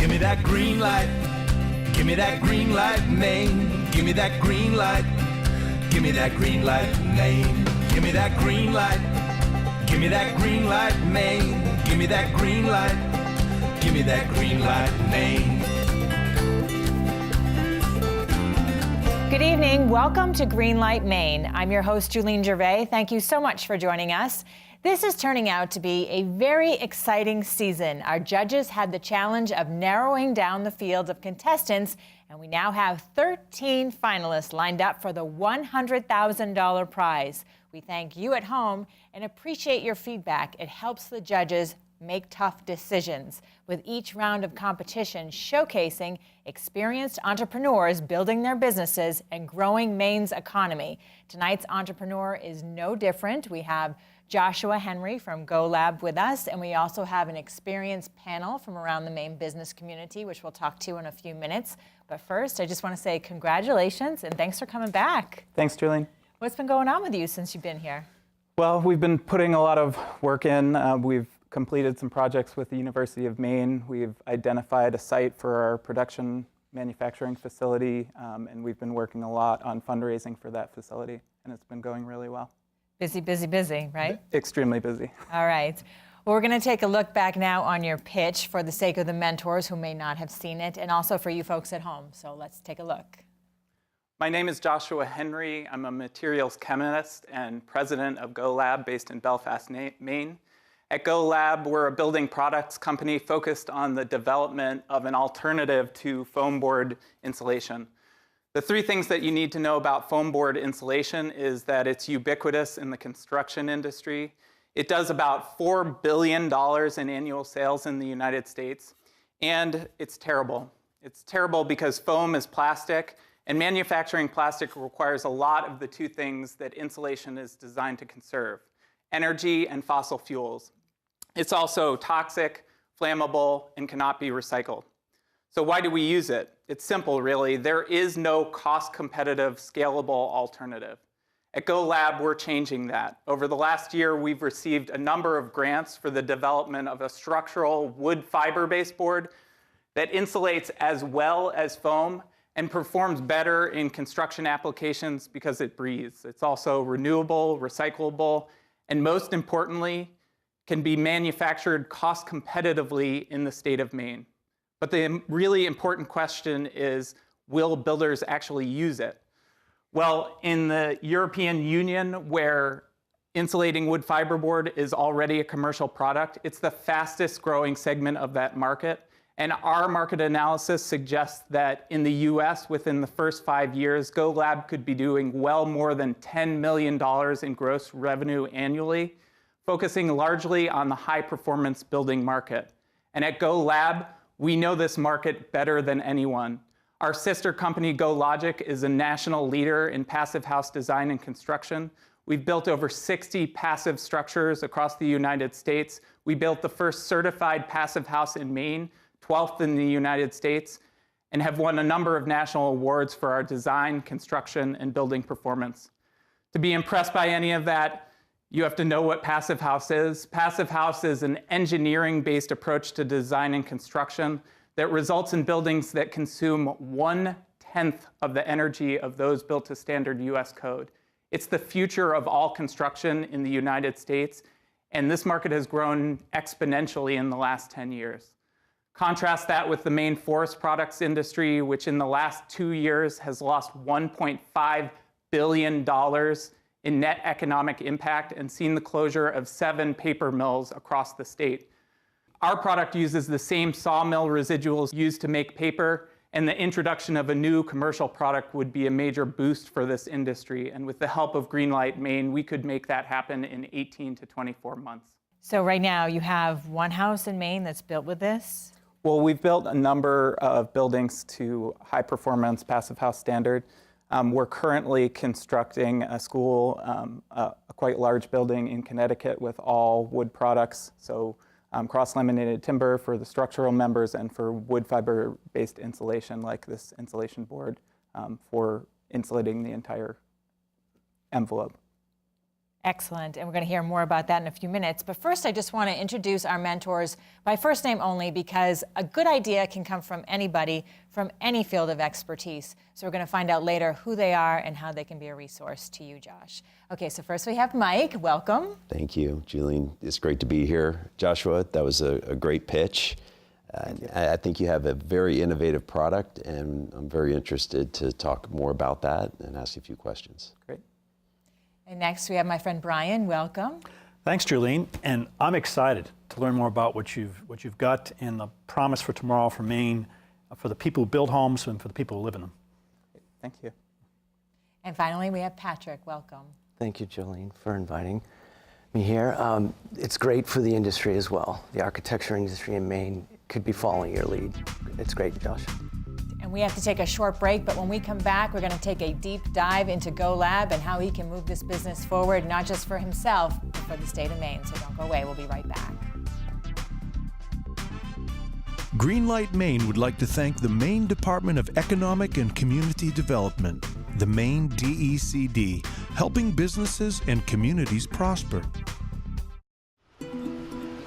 Give me that green light. Give me that Greenlight Maine. Give me that green light. Give me that Greenlight Maine. Give me that green light. Give me that Greenlight Maine. Give me that green light. Give me that Greenlight Maine. Good evening. Welcome to Greenlight Maine. I'm your host, Julene Gervais. Thank you so much for joining us. This is turning out to be a very exciting season. Our judges had the challenge of narrowing down the field of contestants, and we now have 13 finalists lined up for the $100,000 prize. We thank you at home and appreciate your feedback. It helps the judges make tough decisions, with each round of competition showcasing experienced entrepreneurs building their businesses and growing Maine's economy. Tonight's entrepreneur is no different. We have Joshua Henry from GoLab with us, and we also have an experienced panel from around the Maine business community, which we'll talk to in a few minutes. But first, I just want to say congratulations and thanks for coming back. Thanks, Julene. What's been going on with you since you've been here? Well, we've been putting a lot of work in. We've completed some projects with the University of Maine. We've identified a site for our production manufacturing facility, and we've been working a lot on fundraising for that facility, and it's been going really well. Busy, busy, busy, right? Extremely busy. All right. Well, we're going to take a look back now on your pitch for the sake of the mentors who may not have seen it, and also for you folks at home. So let's take a look. My name is Joshua Henry. I'm a materials chemist and president of GoLab based in Belfast, Maine. At GoLab, we're a building products company focused on the development of an alternative to foam board insulation. The three things that you need to know about foam board insulation is that it's ubiquitous in the construction industry. It does about $4 billion in annual sales in the United States, and it's terrible. It's terrible because foam is plastic, and manufacturing plastic requires a lot of the two things that insulation is designed to conserve: energy and fossil fuels. It's also toxic, flammable, and cannot be recycled. So why do we use it? It's simple, really. There is no cost-competitive, scalable alternative. At GoLab, we're changing that. Over the last year, we've received a number of grants for the development of a structural wood fiber-based board that insulates as well as foam and performs better in construction applications because it breathes. It's also renewable, recyclable, and most importantly, can be manufactured cost competitively in the state of Maine. But the really important question is, will builders actually use it? Well, in the European Union, where insulating wood fiberboard is already a commercial product, it's the fastest growing segment of that market. And our market analysis suggests that in the US, within the first 5 years, GoLab could be doing well more than $10 million in gross revenue annually, focusing largely on the high-performance building market. And at GoLab, we know this market better than anyone. Our sister company, GoLogic, is a national leader in passive house design and construction. We've built over 60 passive structures across the United States. We built the first certified passive house in Maine, 12th in the United States, and have won a number of national awards for our design, construction, and building performance. To be impressed by any of that, you have to know what passive house is. Passive house is an engineering-based approach to design and construction that results in buildings that consume 1/10 of the energy of those built to standard US code. It's the future of all construction in the United States, and this market has grown exponentially in the last 10 years. Contrast that with the Maine forest products industry, which in the last 2 years has lost $1.5 billion in net economic impact and seen the closure of 7 paper mills across the state. Our product uses the same sawmill residuals used to make paper, and the introduction of a new commercial product would be a major boost for this industry. And with the help of Greenlight Maine, we could make that happen in 18 to 24 months. So right now you have one house in Maine that's built with this? Well, we've built a number of buildings to high-performance passive house standard. We're currently constructing a school, a quite large building in Connecticut with all wood products, so cross-laminated timber for the structural members and for wood fiber-based insulation like this insulation board for insulating the entire envelope. Excellent, and we're going to hear more about that in a few minutes. But first, I just want to introduce our mentors by first name only, because a good idea can come from anybody from any field of expertise. So we're going to find out later who they are and how they can be a resource to you, Josh. Okay, so first we have Mike. Welcome. Thank you, Julian. It's great to be here. Joshua, that was a great pitch. I think you have a very innovative product, and I'm very interested to talk more about that and ask you a few questions. Great. And next we have my friend Brian. Welcome. Thanks, Julene, and I'm excited to learn more about what you've got and the promise for tomorrow for Maine, for the people who build homes and for the people who live in them. Thank you. And finally we have Patrick. Welcome. Thank you, Jolene, for inviting me here. It's great for the industry as well. The architecture industry in Maine could be following your lead. It's great, Josh. And we have to take a short break, but when we come back, we're going to take a deep dive into Go Lab and how he can move this business forward, not just for himself, but for the state of Maine. So don't go away. We'll be right back. Greenlight Maine would like to thank the Maine Department of Economic and Community Development, the Maine DECD, helping businesses and communities prosper.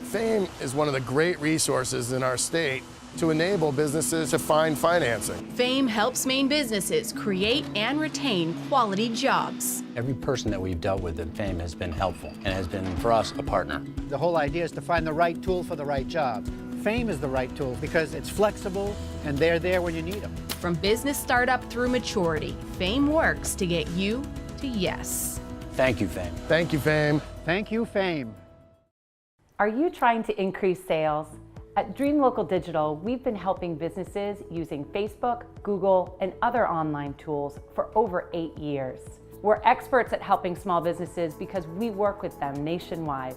FAME is one of the great resources in our state to enable businesses to find financing. FAME helps Maine businesses create and retain quality jobs. Every person that we've dealt with at FAME has been helpful and has been, for us, a partner. The whole idea is to find the right tool for the right job. FAME is the right tool because it's flexible and they're there when you need them. From business startup through maturity, FAME works to get you to yes. Thank you, FAME. Thank you, FAME. Thank you, FAME. Are you trying to increase sales? At Dream Local Digital, we've been helping businesses using Facebook, Google, and other online tools for over 8 years. We're experts at helping small businesses because we work with them nationwide.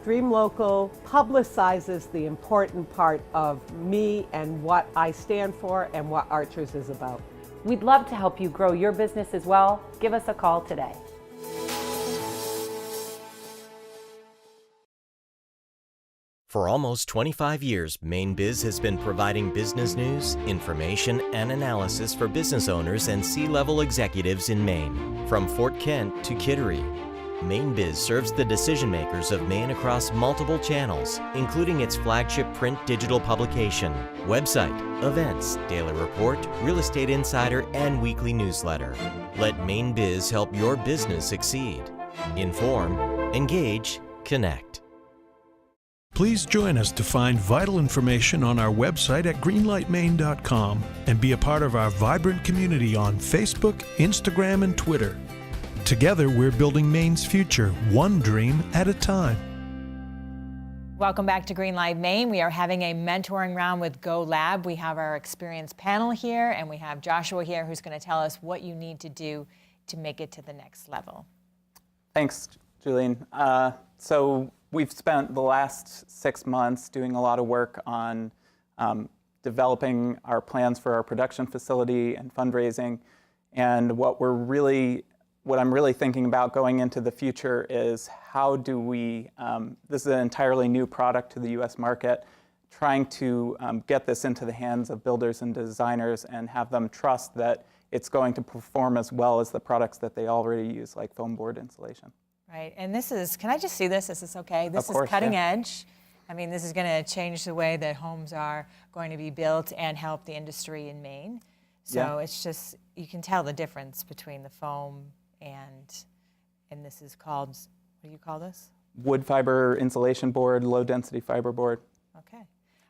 Dream Local publicizes the important part of me and what I stand for and what Archers is about. We'd love to help you grow your business as well. Give us a call today. For almost 25 years, MaineBiz has been providing business news, information, and analysis for business owners and C-level executives in Maine. From Fort Kent to Kittery, MaineBiz serves the decision makers of Maine across multiple channels, including its flagship print digital publication, website, events, daily report, real estate insider, and weekly newsletter. Let MaineBiz help your business succeed. Inform, engage, connect. Please join us to find vital information on our website at greenlightmaine.com and be a part of our vibrant community on Facebook, Instagram, and Twitter. Together, we're building Maine's future, one dream at a time. Welcome back to Greenlight Maine. We are having a mentoring round with Go Lab. We have our experienced panel here, and we have Joshua here who's going to tell us what you need to do to make it to the next level. Thanks, Julian. So we've spent the last 6 months doing a lot of work on developing our plans for our production facility and fundraising. And what I'm really thinking about going into the future is how do we, this is an entirely new product to the US market, trying to get this into the hands of builders and designers and have them trust that it's going to perform as well as the products that they already use, like foam board insulation. Right, and this is, can I just see this? Is this okay? This Of course, is cutting yeah. edge. I mean, this is going to change the way that homes are going to be built and help the industry in Maine. So Yeah. it's just, you can tell the difference between the foam and this is called, what do you call this? Wood fiber insulation board, low density fiber board. Okay.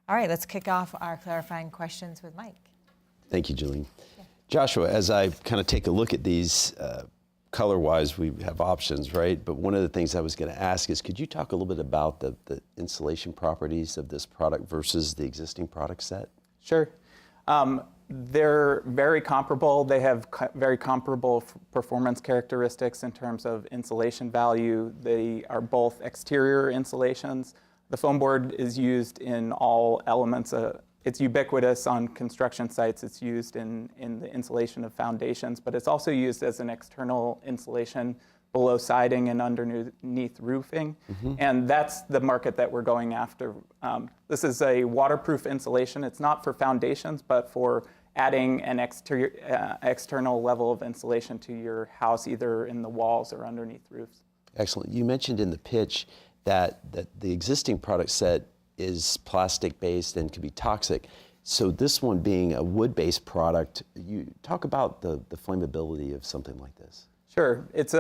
All right, let's kick off our clarifying questions with Mike. Thank you, Julian. Joshua, as I kind of take a look at these, color-wise, we have options, right? But one of the things I was going to ask is, could you talk a little bit about the insulation properties of this product versus the existing product set? Sure. They're very comparable. They have very comparable performance characteristics in terms of insulation value. They are both exterior insulations. The foam board is used in all elements. It's ubiquitous on construction sites. It's used in the insulation of foundations, but it's also used as an external insulation below siding and underneath roofing. Mm-hmm. And that's the market that we're going after. This is a waterproof insulation. It's not for foundations, but for adding an external level of insulation to your house, either in the walls or underneath roofs. Excellent. You mentioned in the pitch that the existing product set is plastic-based and can be toxic. So this one being a wood-based product, you talk about the flammability of something like this. Sure. It's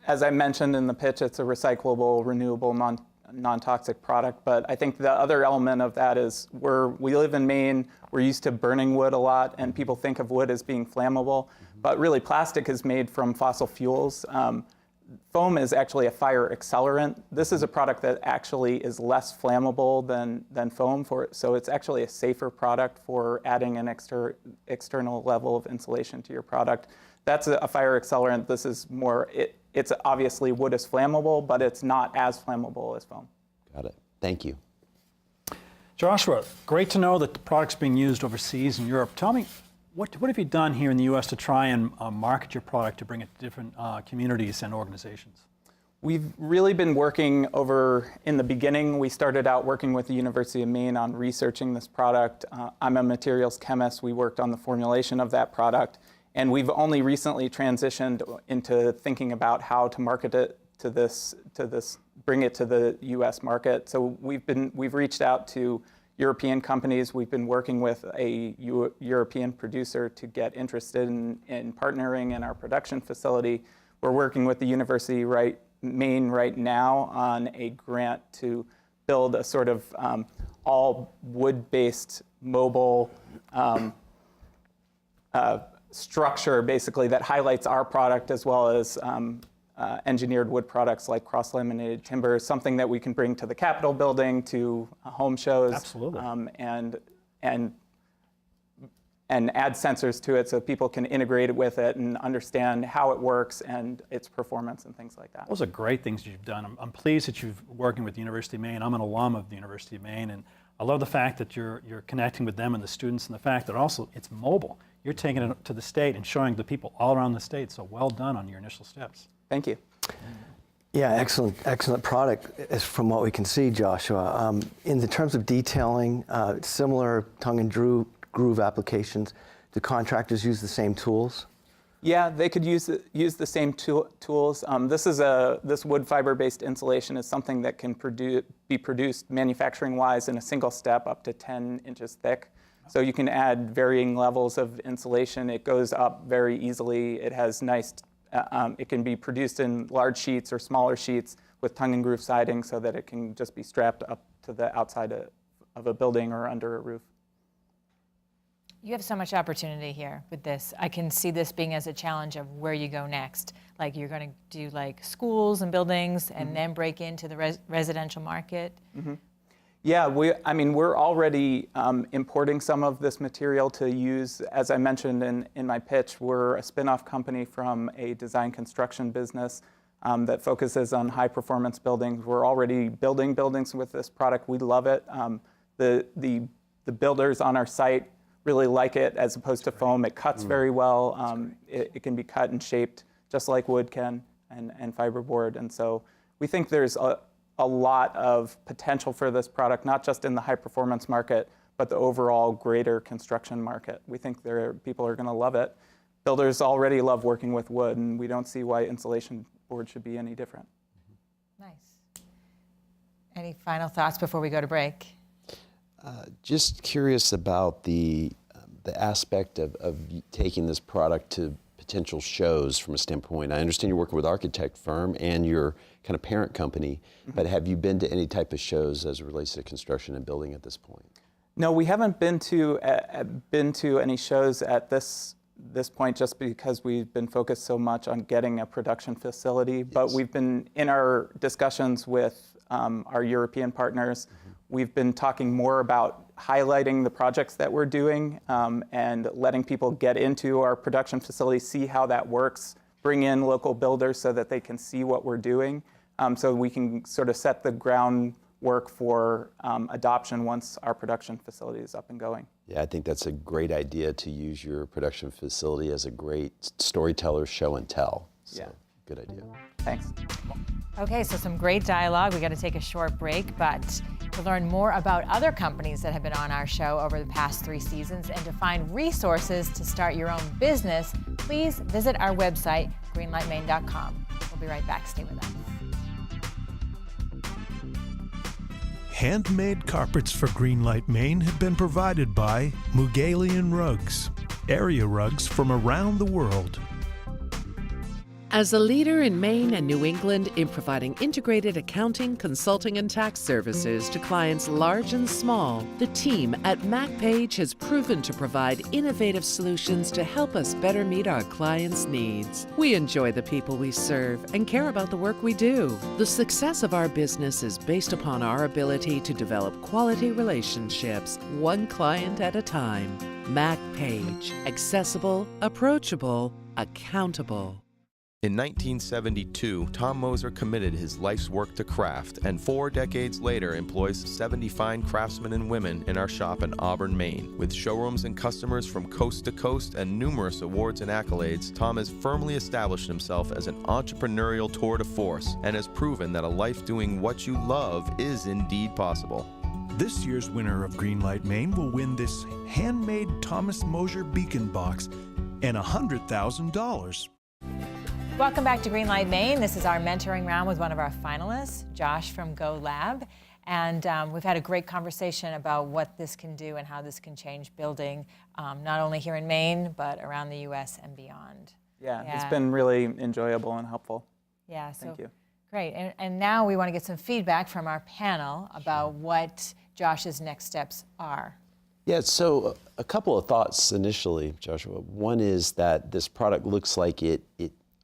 as I mentioned in the pitch, it's a recyclable, renewable, non-toxic product. But I think the other element of that is we live in Maine, we're used to burning wood a lot, and people think of wood as being flammable. But really, plastic is made from fossil fuels. Foam is actually a fire accelerant. This is a product that actually is less flammable than foam, so it's actually a safer product for adding an external level of insulation to your product. That's a fire accelerant. This is more, it's obviously wood is flammable, but it's not as flammable as foam. Got it. Thank you. Joshua, great to know that the product's being used overseas in Europe. Tell me, what have you done here in the U.S. to try and market your product to bring it to different communities and organizations? We've really been working in the beginning, we started out working with the University of Maine on researching this product. I'm a materials chemist. We worked on the formulation of that product. And we've only recently transitioned into thinking about how to market it bring it to the U.S. market. So we've reached out to European companies. We've been working with a European producer to get interested in partnering in our production facility. We're working with the University of Maine right now on a grant to build a sort of all wood-based mobile structure, basically, that highlights our product as well as engineered wood products like cross-laminated timber, something that we can bring to the Capitol building, to home shows. Absolutely. And add sensors to it so people can integrate it with it and understand how it works and its performance and things like that. Those are great things you've done. I'm pleased that you're working with the University of Maine. I'm an alum of the University of Maine, and I love the fact that you're connecting with them and the students, and the fact that also it's mobile. You're taking it to the state and showing the people all around the state. So well done on your initial steps. Thank you. Yeah, excellent product as from what we can see, Joshua. In the terms of detailing, similar tongue and groove applications, do contractors use the same tools? Yeah, they could use the same tools. This wood fiber-based insulation is something that can be produced manufacturing-wise in a single step up to 10 inches thick. So you can add varying levels of insulation. It goes up very easily. It has nice, it can be produced in large sheets or smaller sheets with tongue and groove siding so that it can just be strapped up to the outside of a building or under a roof. You have so much opportunity here with this. I can see this being as a challenge of where you go next. Like you're going to do like schools and buildings and then break into the residential market. Mm-hmm. Yeah, we're already importing some of this material to use. As I mentioned in my pitch, we're a spin-off company from a design construction business that focuses on high-performance buildings. We're already building buildings with this product. We love it. The builders on our site really like it as opposed to foam. It cuts very well. It can be cut and shaped just like wood can and fiberboard. And so we think there's a lot of potential for this product, not just in the high performance market, but the overall greater construction market. We think people are going to love it. Builders already love working with wood, and we don't see why insulation board should be any different. Nice. Any final thoughts before we go to break? Just curious about the aspect of taking this product to potential shows from a standpoint. I understand you're working with an architect firm and your kind of parent company, but have you been to any type of shows as it relates to construction and building at this point? No, we haven't been to any shows at this point, just because we've been focused so much on getting a production facility. Yes. But we've been in our discussions with our European partners. We've been talking more about highlighting the projects that we're doing and letting people get into our production facility, see how that works, bring in local builders so that they can see what we're doing, so we can sort of set the groundwork for adoption once our production facility is up and going. Yeah, I think that's a great idea to use your production facility as a great storyteller, show and tell. So, yeah. Good idea. Thanks. Okay, so some great dialogue. We got to take a short break, but to learn more about other companies that have been on our show over the past 3 seasons and to find resources to start your own business, please visit our website, greenlightmaine.com. We'll be right back. Stay with us. Handmade carpets for Greenlight Maine have been provided by Mugalian Rugs, area rugs from around the world. As a leader in Maine and New England in providing integrated accounting, consulting, and tax services to clients large and small, the team at MacPage has proven to provide innovative solutions to help us better meet our clients' needs. We enjoy the people we serve and care about the work we do. The success of our business is based upon our ability to develop quality relationships, one client at a time. MacPage. Accessible, approachable, accountable. In 1972, Tom Moser committed his life's work to craft, and 4 decades later employs 70 fine craftsmen and women in our shop in Auburn, Maine. With showrooms and customers from coast to coast and numerous awards and accolades, Tom has firmly established himself as an entrepreneurial tour de force and has proven that a life doing what you love is indeed possible. This year's winner of Greenlight Maine will win this handmade Thomas Moser beacon box and $100,000. Welcome back to Greenlight Maine. This is our mentoring round with one of our finalists, Josh from Go Lab. And we've had a great conversation about what this can do and how this can change building, not only here in Maine, but around the U.S. and beyond. Yeah, it's been really enjoyable and helpful. Yeah, so Thank you. Great. And now we want to get some feedback from our panel about what Josh's next steps are. Yeah, so a couple of thoughts initially, Joshua. One is that this product looks like it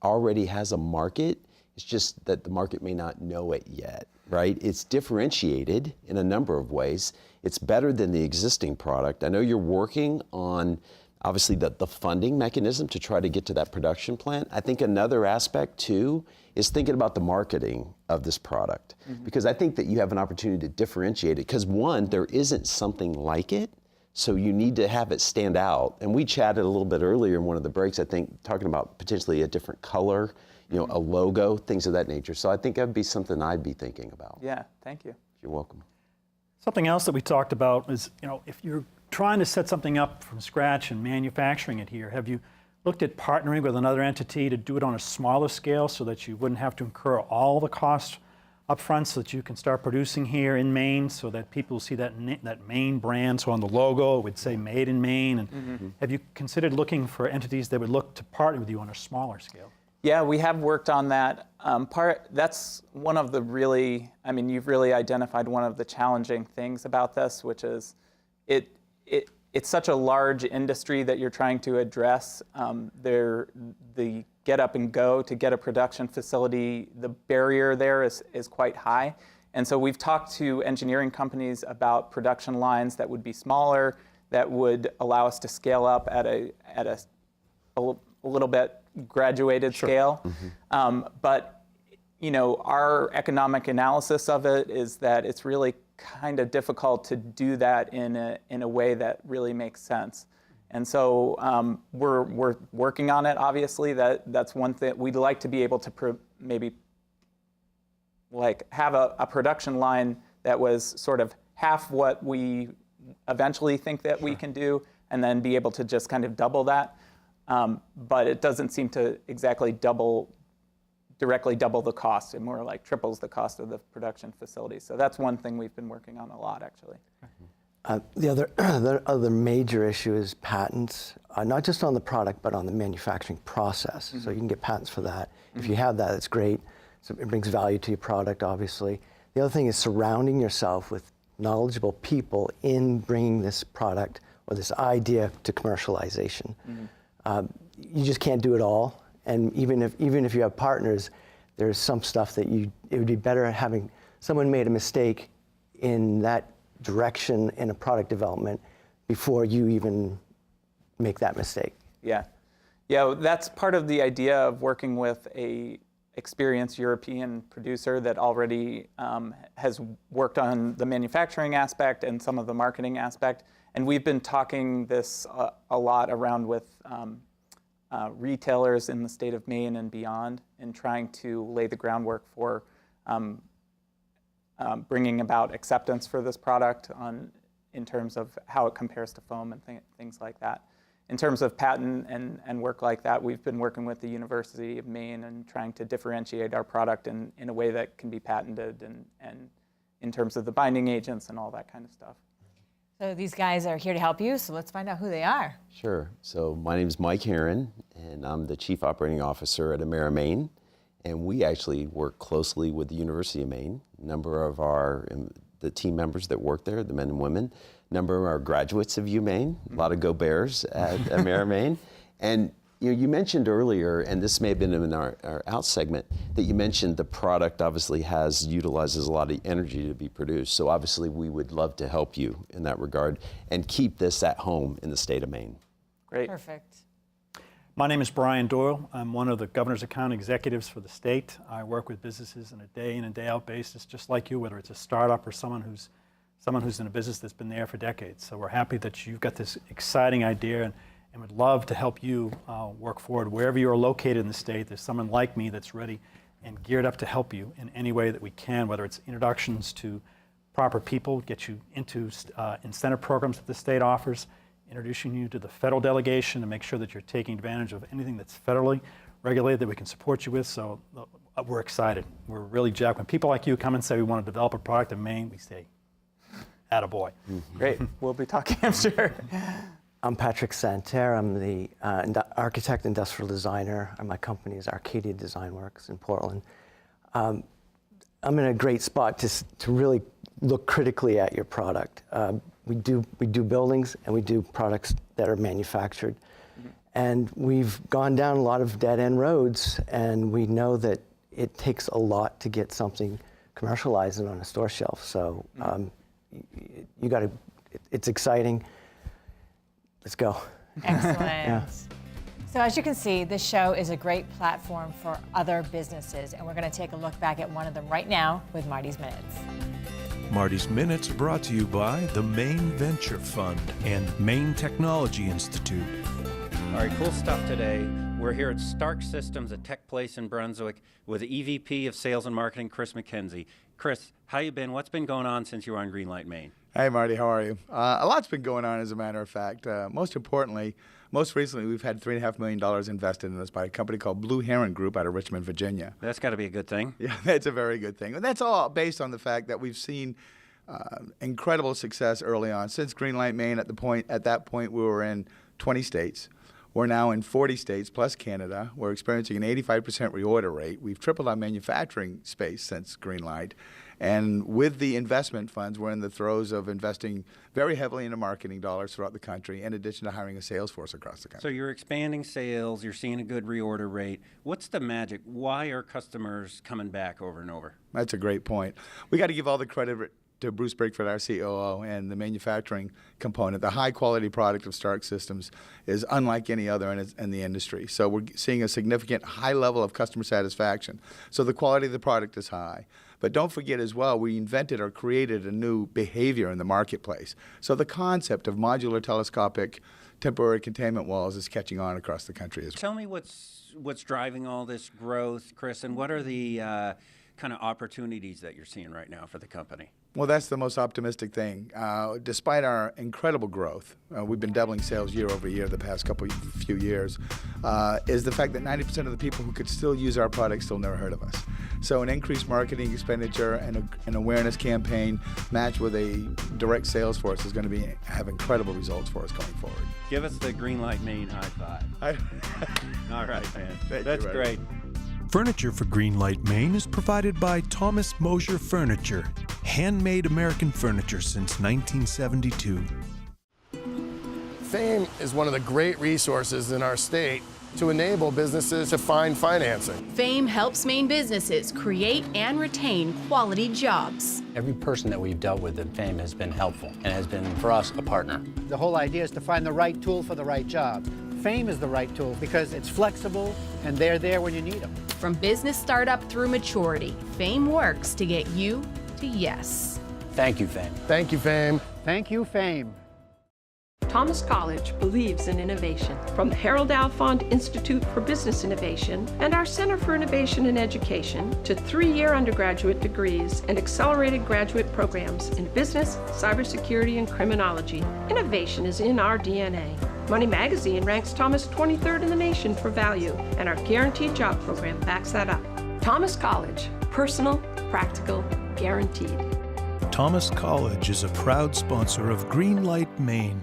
already has a market. It's just that the market may not know it yet, right? It's differentiated in a number of ways. It's better than the existing product. I know you're working on, obviously, the funding mechanism to try to get to that production plant. I think another aspect, too, is thinking about the marketing of this product. Because I think that you have an opportunity to differentiate it. Because one, there isn't something like it. So you need to have it stand out. And we chatted a little bit earlier in one of the breaks, I think, talking about potentially a different color, a logo, things of that nature. So I think that'd be something I'd be thinking about. Yeah, thank you. You're welcome. Something else that we talked about is, if you're trying to set something up from scratch and manufacturing it here, have you looked at partnering with another entity to do it on a smaller scale so that you wouldn't have to incur all the costs up front, so that you can start producing here in Maine, so that people see that Maine brand? So on the logo it would say Made in Maine. And have you considered looking for entities that would look to partner with you on a smaller scale? Yeah, we have worked on that. That's one of the you've really identified one of the challenging things about this, which is it's such a large industry that you're trying to address. The get up and go to get a production facility, the barrier there is quite high. And so we've talked to engineering companies about production lines that would be smaller, that would allow us to scale up at a little bit graduated scale. But our economic analysis of it is that it's really kind of difficult to do that in a way that really makes sense. And so we're working on it, obviously. That's one thing. We'd like to be able to maybe have a production line that was sort of half what we eventually think that we can do, and then be able to just kind of double that. But it doesn't seem to exactly directly double the cost. It more like triples the cost of the production facility. So that's one thing we've been working on a lot, actually. The other major issue is patents, not just on the product, but on the manufacturing process. So you can get patents for that. If you have that, it's great. So it brings value to your product, obviously. The other thing is surrounding yourself with knowledgeable people in bringing this product or this idea to commercialization. You just can't do it all. And even if you have partners, there's some stuff that it would be better having someone made a mistake in that direction in a product development before you even make that mistake. Yeah, that's part of the idea of working with a experienced European producer that already has worked on the manufacturing aspect and some of the marketing aspect. And we've been talking this a lot around with retailers in the state of Maine and beyond, and trying to lay the groundwork for bringing about acceptance for this product in terms of how it compares to foam and things like that. In terms of patent and work like that, we've been working with the University of Maine and trying to differentiate our product in a way that can be patented in terms of the binding agents and all that kind of stuff. So these guys are here to help you, so let's find out who they are. Sure. So my name is Mike Heron, and I'm the Chief Operating Officer at Emera Maine. And we actually work closely with the University of Maine. A number of the team members that work there, the men and women, a number of our graduates of UMaine, a lot of Go Bears at Emera Maine. And you mentioned earlier, and this may have been in our out segment, that you mentioned the product obviously utilizes a lot of energy to be produced. So obviously we would love to help you in that regard and keep this at home in the state of Maine. Great. Perfect. My name is Brian Doyle. I'm one of the governor's account executives for the state. I work with businesses on a day in and day out basis, just like you, whether it's a startup or someone who's in a business that's been there for decades. So we're happy that you've got this exciting idea and would love to help you work forward. Wherever you're located in the state, there's someone like me that's ready and geared up to help you in any way that we can, whether it's introductions to proper people, get you into incentive programs that the state offers, introducing you to the federal delegation to make sure that you're taking advantage of anything that's federally regulated that we can support you with. So we're excited. We're really jacked. When people like you come and say we want to develop a product in Maine, we say, attaboy. Great. We'll be talking, I'm sure. I'm Patrick Santerre. I'm the architect, industrial designer, and my company is Arcadia Design Works in Portland. I'm in a great spot to really look critically at your product. We do buildings and we do products that are manufactured. And we've gone down a lot of dead-end roads, and we know that it takes a lot to get something commercialized and on a store shelf. So it's exciting. Let's go. Excellent. Yeah. So as you can see, this show is a great platform for other businesses, and we're going to take a look back at one of them right now with Marty's Minutes. Marty's Minutes are brought to you by the Maine Venture Fund and Maine Technology Institute. All right, cool stuff today. We're here at Stark Systems at Tech Place in Brunswick with EVP of Sales and Marketing, Chris McKenzie. Chris, how you been? What's been going on since you were on Greenlight Maine? Hey, Marty, how are you? A lot's been going on, as a matter of fact. Most importantly, most recently, we've had $3.5 million invested in us by a company called Blue Heron Group out of Richmond, Virginia. That's got to be a good thing. Yeah, that's a very good thing. And that's all based on the fact that we've seen incredible success early on. Since Greenlight Maine, at that point, we were in 20 states. We're now in 40 states plus Canada. We're experiencing an 85% reorder rate. We've tripled our manufacturing space since Greenlight. And with the investment funds, we're in the throes of investing very heavily into marketing dollars throughout the country, in addition to hiring a sales force across the country. So you're expanding sales, you're seeing a good reorder rate. What's the magic? Why are customers coming back over and over? That's a great point. We got to give all the credit to Bruce Brickford, our COO, and the manufacturing component. The high-quality product of Stark Systems is unlike any other in the industry. So we're seeing a significant high level of customer satisfaction. So the quality of the product is high. But don't forget as well, we invented or created a new behavior in the marketplace. So the concept of modular telescopic temporary containment walls is catching on across the country as well. Tell me what's driving all this growth, Chris, and what are the kind of opportunities that you're seeing right now for the company? Well, that's the most optimistic thing. Despite our incredible growth, we've been doubling sales year over year the past few years, is the fact that 90% of the people who could still use our products still never heard of us. So an increased marketing expenditure and an awareness campaign matched with a direct sales force is going to have incredible results for us going forward. Give us the Greenlight Maine high five. All right, man. That's great. Furniture for Greenlight Maine is provided by Thomas Mosier Furniture, handmade American furniture since 1972. FAME is one of the great resources in our state to enable businesses to find financing. FAME helps Maine businesses create and retain quality jobs. Every person that we've dealt with at FAME has been helpful and has been, for us, a partner. The whole idea is to find the right tool for the right job. FAME is the right tool because it's flexible and they're there when you need them. From business startup through maturity, FAME works to get you to yes. Thank you, FAME. Thank you, FAME. Thank you, FAME. Thomas College believes in innovation. From the Harold Alfond Institute for Business Innovation and our Center for Innovation in Education to 3-year undergraduate degrees and accelerated graduate programs in business, cybersecurity, and criminology, innovation is in our DNA. Money Magazine ranks Thomas 23rd in the nation for value, and our Guaranteed Job program backs that up. Thomas College, personal, practical, guaranteed. Thomas College is a proud sponsor of Greenlight Maine.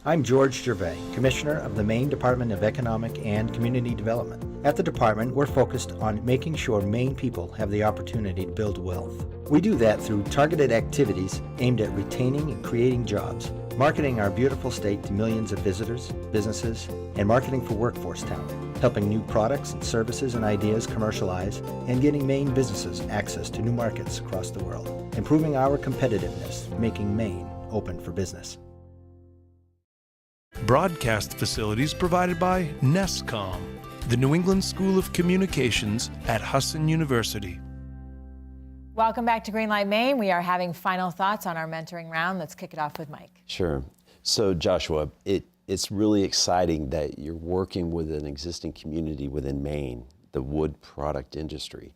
I'm George Gervais, Commissioner of the Maine Department of Economic and Community Development. At the department, we're focused on making sure Maine people have the opportunity to build wealth. We do that through targeted activities aimed at retaining and creating jobs, marketing our beautiful state to millions of visitors, businesses, and marketing for workforce talent, helping new products and services and ideas commercialize, and getting Maine businesses access to new markets across the world, improving our competitiveness, making Maine open for business. Broadcast facilities provided by NESCOM, the New England School of Communications at Husson University. Welcome back to Greenlight Maine. We are having final thoughts on our mentoring round. Let's kick it off with Mike. Sure. So Joshua, it's really exciting that you're working with an existing community within Maine, the wood product industry.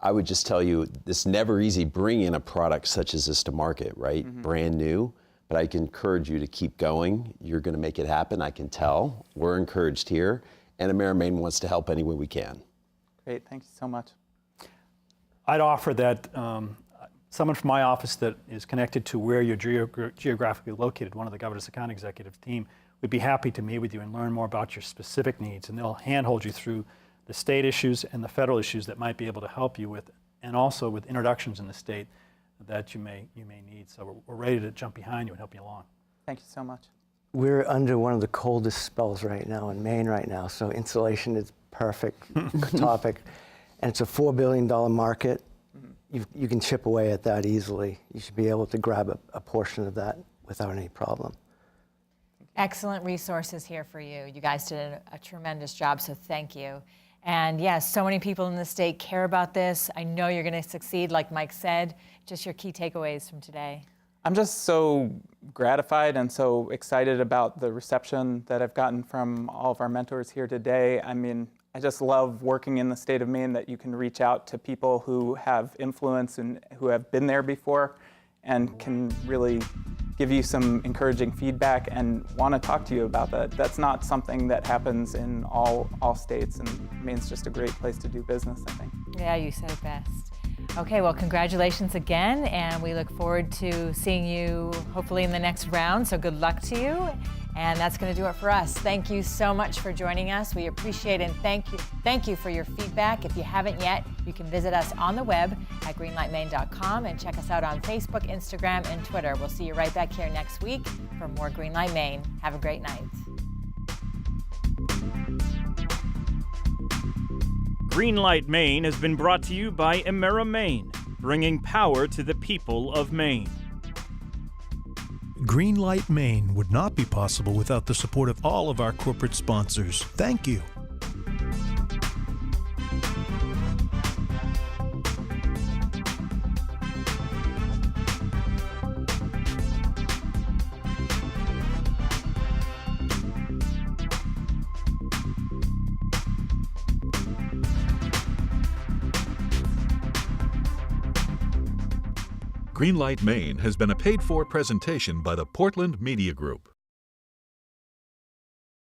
I would just tell you, it's never easy bringing a product such as this to market, right? Mm-hmm. Brand new. But I can encourage you to keep going. You're going to make it happen, I can tell. We're encouraged here, and Emera Maine wants to help any way we can. Great, thank you so much. I'd offer that someone from my office that is connected to where you're geographically located, one of the governor's account executive team, would be happy to meet with you and learn more about your specific needs, and they'll handhold you through the state issues and the federal issues that might be able to help you with, and also with introductions in the state that you may need. So we're ready to jump behind you and help you along. Thank you so much. We're under one of the coldest spells right now in Maine right now, so insulation is perfect topic. And it's a $4 billion market. Mm-hmm. You can chip away at that easily. You should be able to grab a portion of that without any problem. Excellent resources here for you. You guys did a tremendous job, so thank you. And yes, so many people in the state care about this. I know you're going to succeed, like Mike said. Just your key takeaways from today. I'm just so gratified and so excited about the reception that I've gotten from all of our mentors here today. I mean, I just love working in the state of Maine, that you can reach out to people who have influence and who have been there before and can really give you some encouraging feedback and want to talk to you about that. That's not something that happens in all states, and Maine's just a great place to do business, I think. Yeah, you said it best. Okay, well, congratulations again, and we look forward to seeing you hopefully in the next round, so good luck to you. And that's going to do it for us. Thank you so much for joining us. We appreciate it, and thank you for your feedback. If you haven't yet, you can visit us on the web at greenlightmaine.com and check us out on Facebook, Instagram, and Twitter. We'll see you right back here next week for more Greenlight Maine. Have a great night. Greenlight Maine has been brought to you by Emera Maine, bringing power to the people of Maine. Greenlight Maine would not be possible without the support of all of our corporate sponsors. Thank you. Greenlight Maine has been a paid-for presentation by the Portland Media Group.